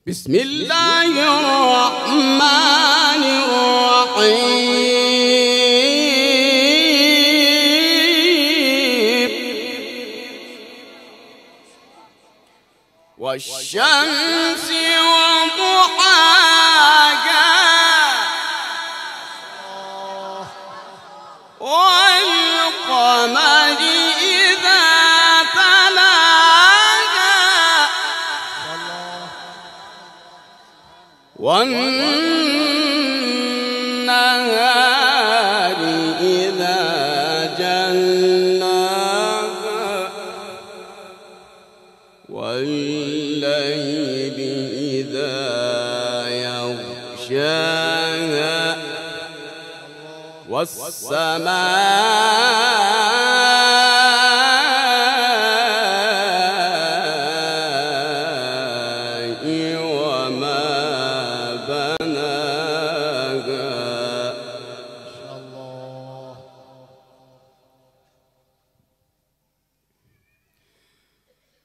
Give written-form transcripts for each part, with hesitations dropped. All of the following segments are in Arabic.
بسم الله الرحمن الرحيم والشمس وضحاها والقمر إذا تلاها والنهار إذا جلاها والليل إذا يغشاها والسماء وما بناها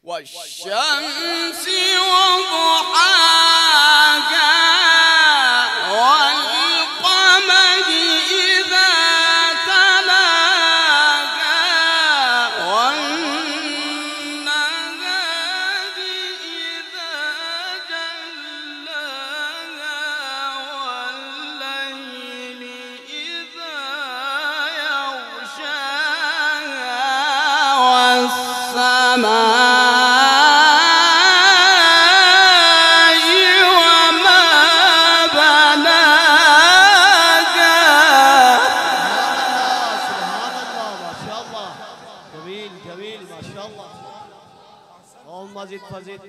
والشمس وضحاها والقمر إذا تلاها والنهار إذا جلاها والليل إذا يغشاها والسماء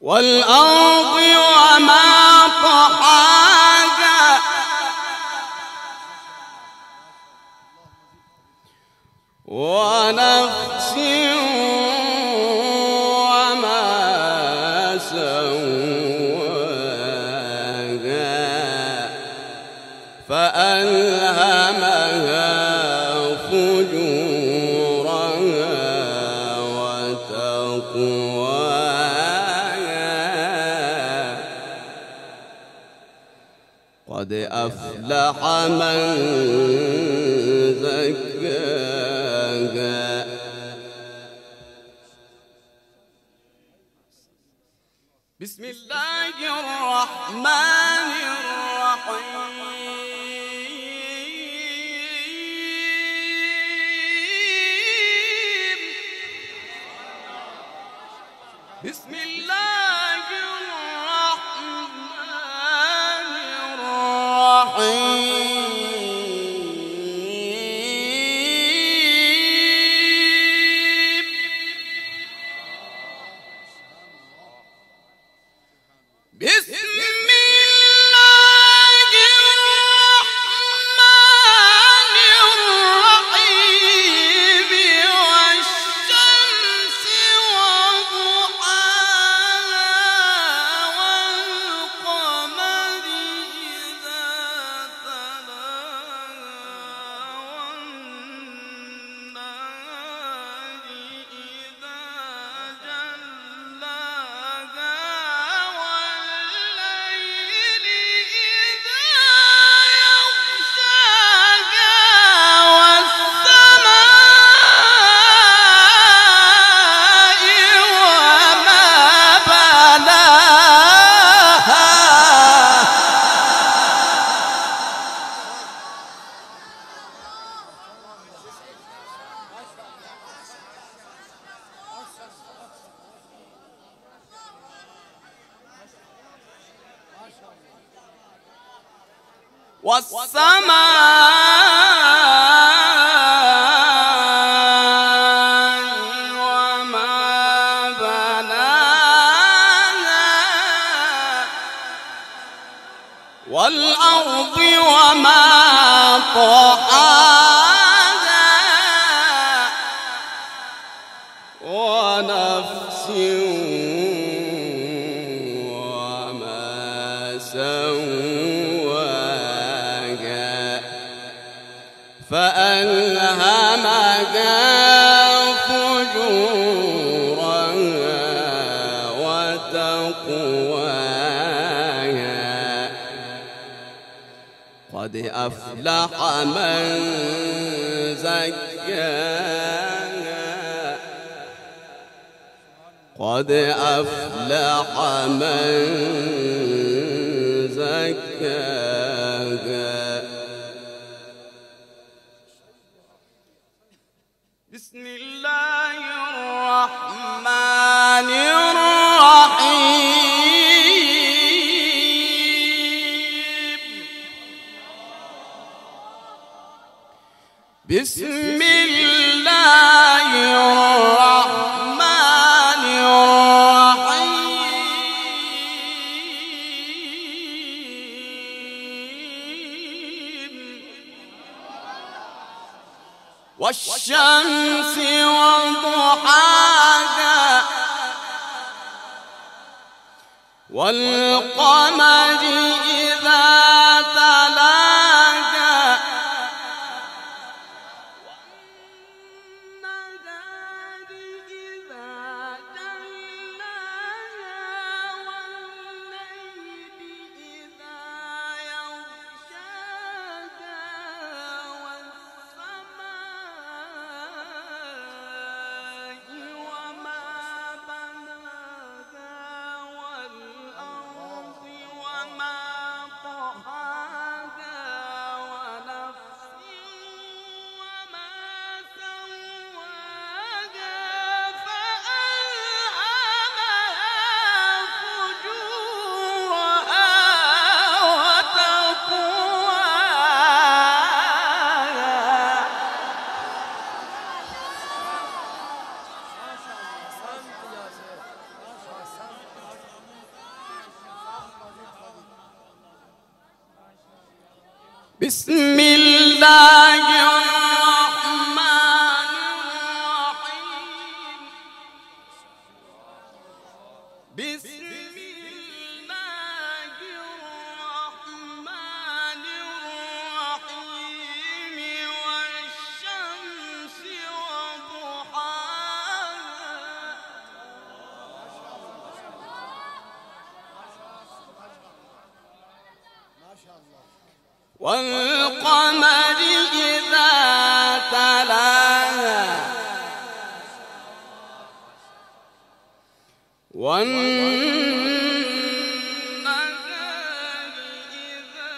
والأرض وما طحاها ونفس وما سواها فألهمها فجورها وتقواها قد أفلح من زكاها بسم الله الرحمن الرحيم بسم الله الرحمن الرحيم بسم الله الرحمن الرحيم والشمس وضحاها والقمر إذا تلاها والنهار إذا جلاها والليل إذا يغشاها والسماء وما بناها والسماء وما بناها والأرض وما طحاها ونفس وما سواها فألهمها فجورها وتقواها قد أفلح من زكاها قد أفلح من زكاها. بسم الله الرحمن الرحيم. بسم الله الرحمن الرحيم. والشمس وضحاها والقمر إذا تلاها والنهار إذا جلاها والليل إذا يغشاها والسماء وما بناها والأرض وما طحاها ونفس وما سواها فألهمها فجورها وتقواها. بسم الله الرحمن الرحيم. بسم الله الرحمن الرحيم. والشمس وضحاها والقمر إذا تلاها والنهار إذا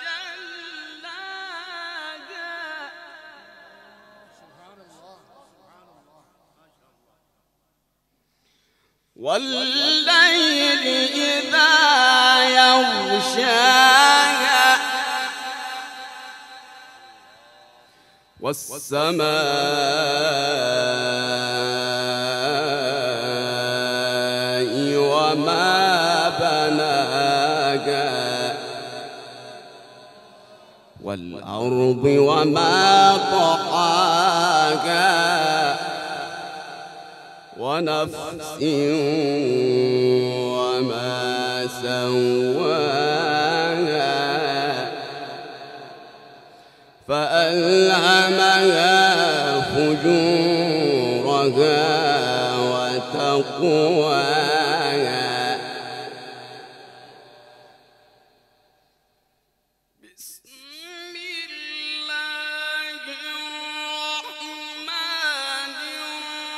جلاها والليل إذا يغشاها والسماء وما بناها والأرض وما طحاها ونفس وما سواها فألهمها فجورها وتقواها. بسم الله الرحمن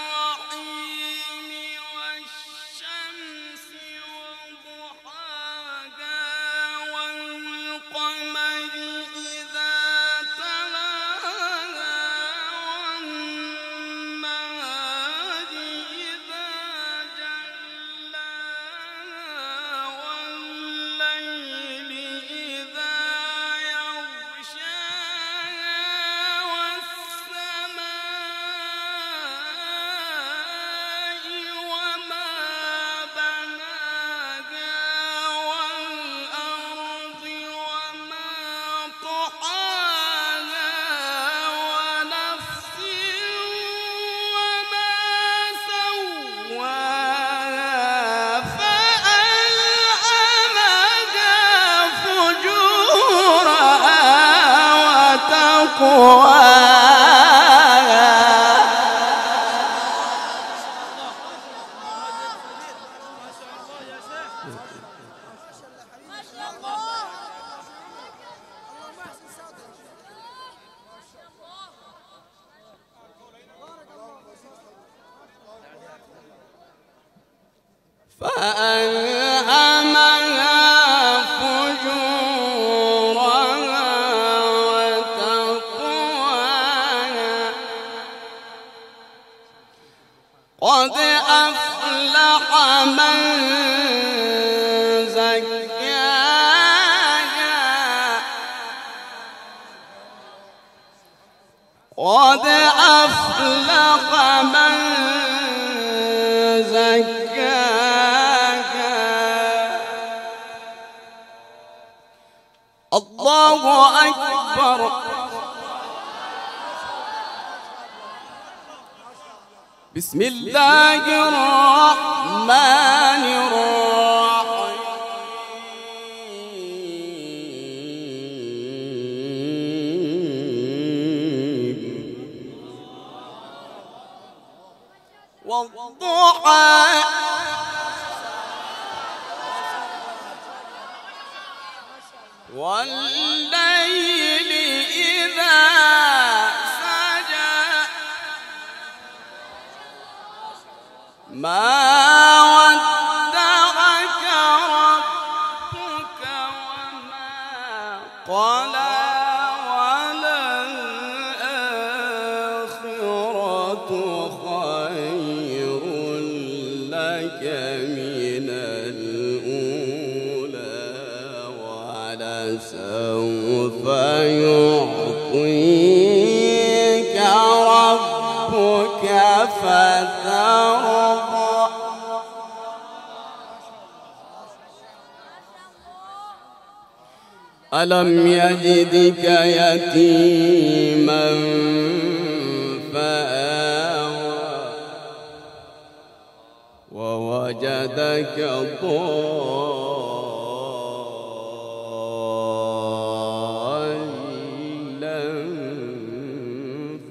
الرحيم. والشمس وضحاها والقمر إذا تلاها والنهار إذا جلاها والليل إذا يغشاها والسماء وما بناها والأرض وما طحاها ونفس وما سواها فألهمها فجورها وتقواها. فألهمها فجورها وتقواها قد أفلح من زكاها قد أفلح من زكاها الله أكبر. بسم الله الرحمن الرحيم والضحى والليل إذا سجى ما ودعك ربك وما قلى وللآخرة خير لك من الأولى ولسوف يعطيك ربك فترضى. ألم يجدك يتيما فآوى ووجدك ضالا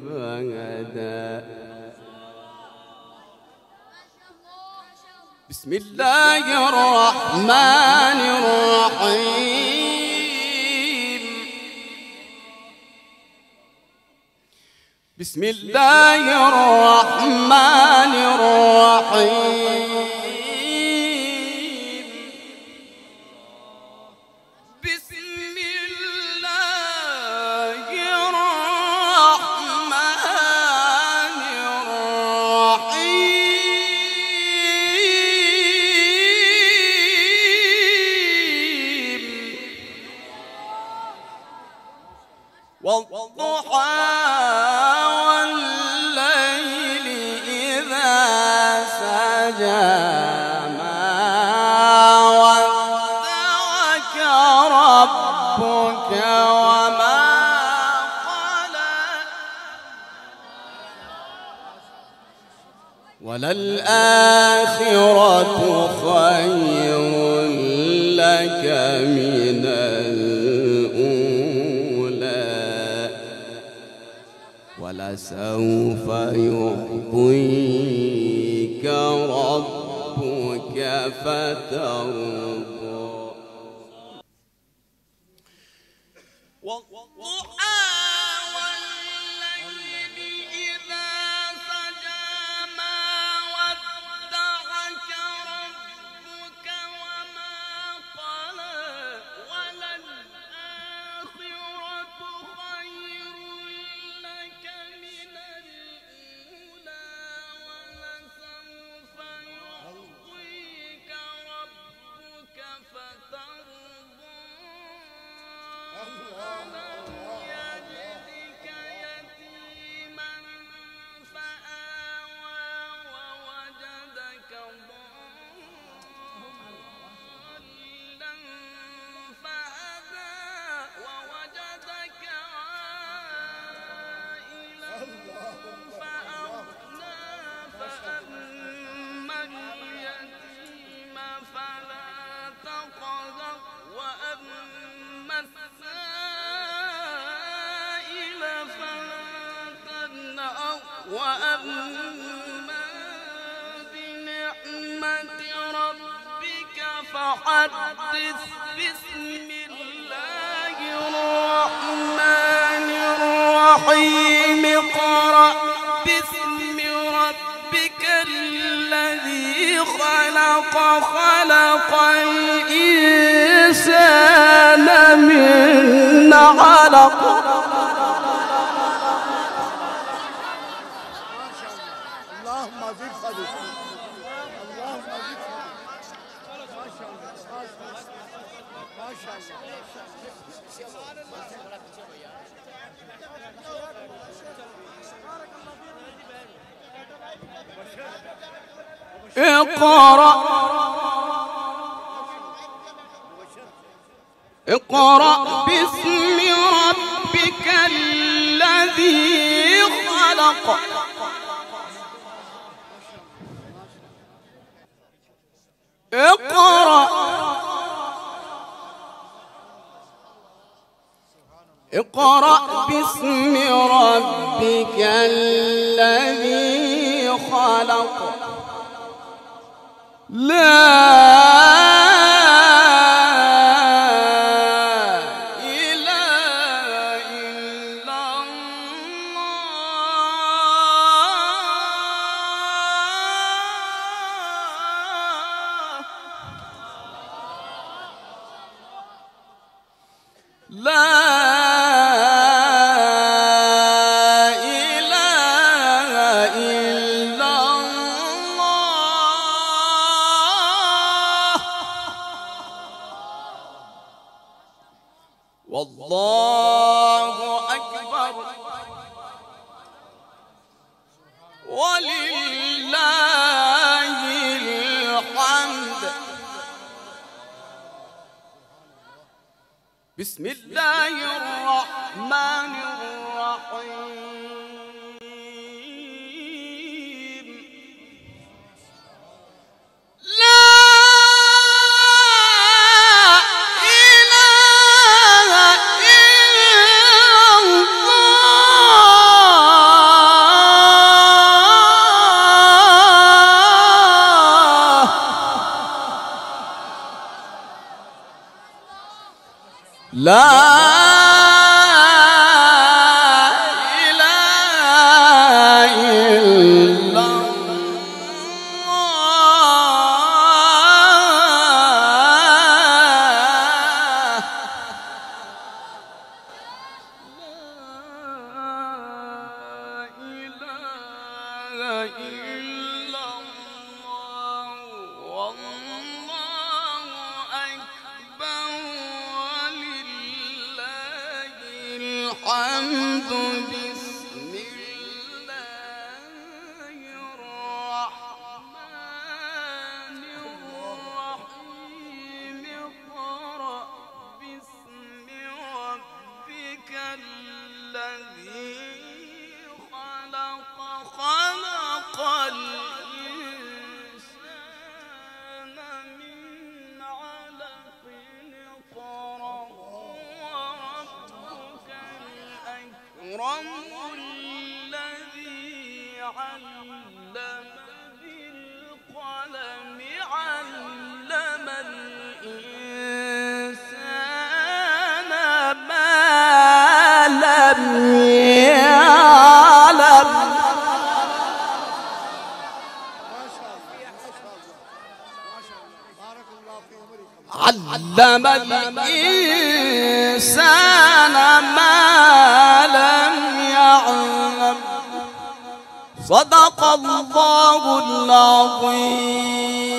فهدى. بسم الله الرحمن الرحيم بسم الله الرحمن الرحيم بسم الله الرحمن الرحيم والضحى والليل إذا سجى ما ودعك ربك وما قلى وللآخرة خير لك من ولسوف يعطيك ربك فترضى. والضحى والليل إذا سجى ما ودعك ربك وما قلى وللآخرة خير لك من الأولى ولسوف يعطيك ربك فترضى. ألم يجدك يتيما فآوى ووجدك ضالا فهدى ووجدك عائلا فأغنى فأما اليتيم فلا تقهر وأما السائل فلا تنهر وأما بنعمة ربك فحدث بسم الله الرحمن الرحيم اقرأ باسم ربك الذي خلق خلق الإنسان من علق اللهم زد خلق اللهم زد ما شاء الله اقرأ باسم ربك الذي خلق اقرأ باسم ربك الذي خلق لا إله إلا والله أكبر ولله الحمد. بسم الله الرحمن الرحيم لا لا إله إلا الله لا إله إلا الله والله أكبر الحمد. بسم الله الرحمن الرحيم اقرأ باسم ربك الذي خلق خلق الإنسان من علق اقرأ وربك الأكرم الذي علم بالقلم علم الإنسان ما لم يعلم. علم الإنسان ما لم يعلم. صدق الله العظيم.